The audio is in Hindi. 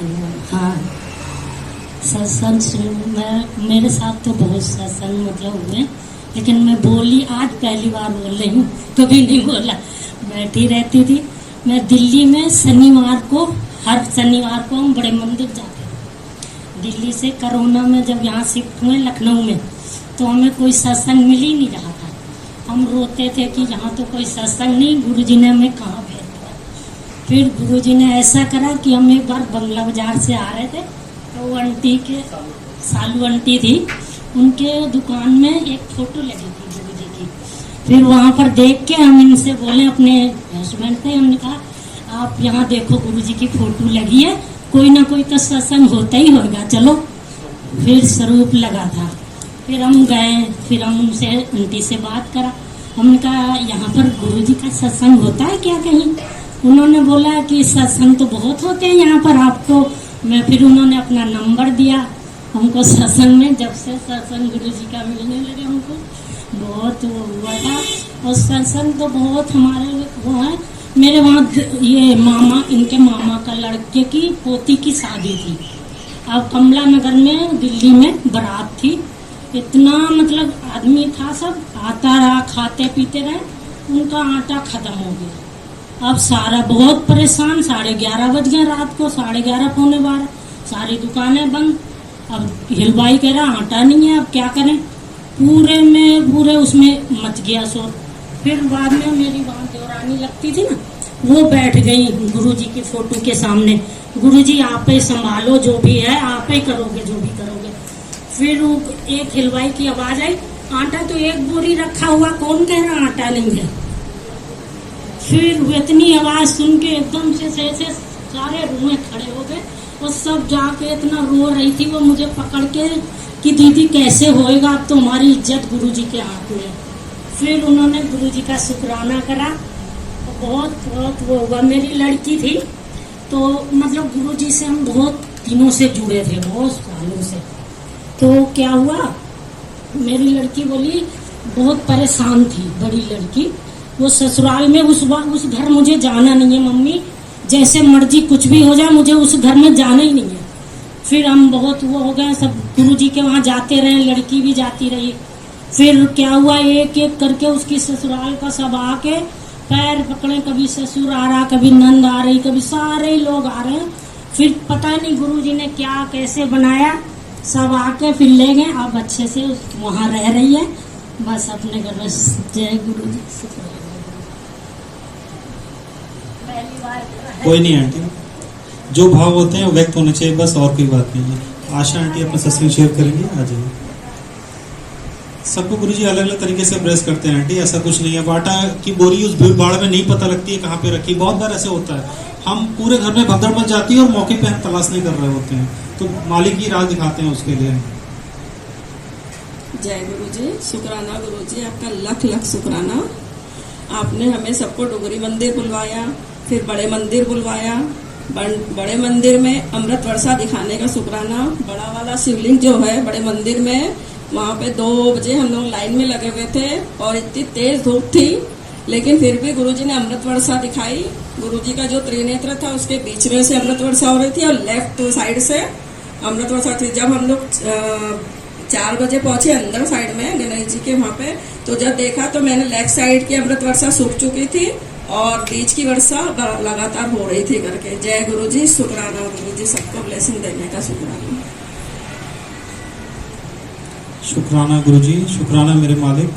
हाँ, सत्संग मैं मेरे साथ तो बहुत सत्संग मतलब हुए, लेकिन मैं बोली आज पहली बार बोल रही हूँ, कभी नहीं बोला। बैठी रहती थी मैं दिल्ली में। शनिवार को, हर शनिवार को हम बड़े मंदिर जाते हैं। दिल्ली से कोरोना में जब यहाँ शिफ्ट हुए लखनऊ में, तो हमें कोई सत्संग मिल ही नहीं रहा था। हम रोते थे कि यहाँ तो कोई सत्संग नहीं, गुरुजी ने हमें कहाँ भेज दिया। फिर गुरुजी ने ऐसा करा कि हम एक बार बंगला बाजार से आ रहे थे, तो वो आंटी के, सालू आंटी थी, उनके दुकान में एक फोटो लगी थी गुरुजी की। फिर वहाँ पर देख के हम इनसे बोले, अपने हस्बैंड थे, हमने कहा आप यहाँ देखो गुरुजी की फोटो लगी है, कोई ना कोई तो सत्संग होता ही होगा, चलो। फिर स्वरूप लगा था। फिर हम गए, फिर हम उनसे, आंटी से बात करा। हमने कहा यहाँ पर गुरुजी का सत्संग होता है क्या कहीं? उन्होंने बोला कि सत्संग तो बहुत होते हैं यहाँ पर आपको। मैं फिर उन्होंने अपना नंबर दिया हमको सत्संग में। जब से सत्संग गुरुजी का मिलने लगे हमको बहुत वो हुआ था। और सत्संग तो बहुत हमारे वो है। मेरे वहाँ ये मामा, इनके मामा का लड़के की पोती की शादी थी। अब कमला नगर में दिल्ली में बारात थी। इतना मतलब आदमी था, सब आता रहा, खाते पीते रहे, उनका आटा खत्म हो गया। अब सारा बहुत परेशान। 11:30 बज गए रात को, 11:30 पौने 12, सारी दुकानें बंद। अब हिलवाई कह रहा आटा नहीं है, अब क्या करें? पूरे उसमें मच गया शोर। फिर बाद में मेरी वहाँ देवरानी लगती थी ना, वो बैठ गई गुरुजी की फोटो के सामने। गुरुजी आप ही संभालो, जो भी है आप ही करोगे, जो भी करोगे। फिर एक हिलवाई की आवाज आई, आटा तो एक बोरी रखा हुआ, कौन कह रहा आटा नहीं है? फिर इतनी आवाज सुन के एकदम से सारे रूमें खड़े हो गए। और सब जाके इतना रो रही थी वो, मुझे पकड़ के कि दीदी कैसे होएगा, अब तो हमारी इज्जत गुरुजी के हाथ में। फिर उन्होंने गुरुजी का शुक्राना करा। बहुत बहुत वो हुआ। मेरी लड़की थी, तो मतलब गुरुजी से हम बहुत दिनों से जुड़े थे, बहुत सालों से। तो क्या हुआ, मेरी लड़की बोली, बहुत परेशान थी बड़ी लड़की, वो ससुराल में उस घर मुझे जाना नहीं है मम्मी, जैसे मर्जी कुछ भी हो जाए, मुझे उस घर में जाना ही नहीं है। फिर हम बहुत वो हो गए, सब गुरुजी के वहाँ जाते रहे, लड़की भी जाती रही। फिर क्या हुआ, एक एक करके उसकी ससुराल का सब आके पैर पकड़े, कभी ससुर आ रहा, कभी नंद आ रही, कभी सारे लोग आ रहे हैं। फिर पता नहीं गुरुजी ने क्या कैसे बनाया, सब आके फिर ले गए। अब अच्छे से वहाँ रह रही है, बस अपने घर में। जय गुरु जी। कोई नहीं आंटी, जो भाव होते हैं वो व्यक्त होने चाहिए, बस, और कोई बात नहीं है। आशा आंटी अपना सत्संग शेयर करेंगे, आ जाइए। सबको गुरुजी अलग अलग तरीके से ब्रेस करते हैं आंटी, ऐसा कुछ नहीं है। आटा की बोरी उस भीड़ भाड़ में नहीं पता लगती है कहाँ पे रखी। बहुत बार ऐसे होता है, हम पूरे घर में भगदड़ मच जाती है और मौके पे हम तलाश नहीं कर रहे होते हैं, तो मालिक ही राह दिखाते हैं उसके लिए। जय गुरुजी, शुक्राना गुरुजी, आपका लख लख शुक्राना। आपने हमें सबको डोगरी मंदिर बुलवाया, फिर बड़े मंदिर बुलवाया। बड़े मंदिर में अमृत वर्षा दिखाने का शुक्राना। बड़ा वाला शिवलिंग जो है बड़े मंदिर में, वहाँ पे 2 बजे हम लोग लाइन में लगे हुए थे और इतनी तेज धूप थी, लेकिन फिर भी गुरुजी ने अमृत वर्षा दिखाई। गुरुजी का जो त्रिनेत्र था उसके बीच में से अमृत वर्षा हो रही थी और लेफ्ट साइड से अमृत वर्षा थी। जब हम लोग 4 बजे पहुंचे अंदर साइड में गणेश जी के वहाँ पे, तो जब देखा तो मैंने लेफ्ट साइड की अमृत वर्षा सूख चुकी थी और बीच की वर्षा लगातार हो रही थी करके। जय गुरुजी, शुक्राना गुरुजी, सबको ब्लेसिंग देने का शुक्राना। शुक्राना गुरुजी, शुक्राना मेरे मालिक।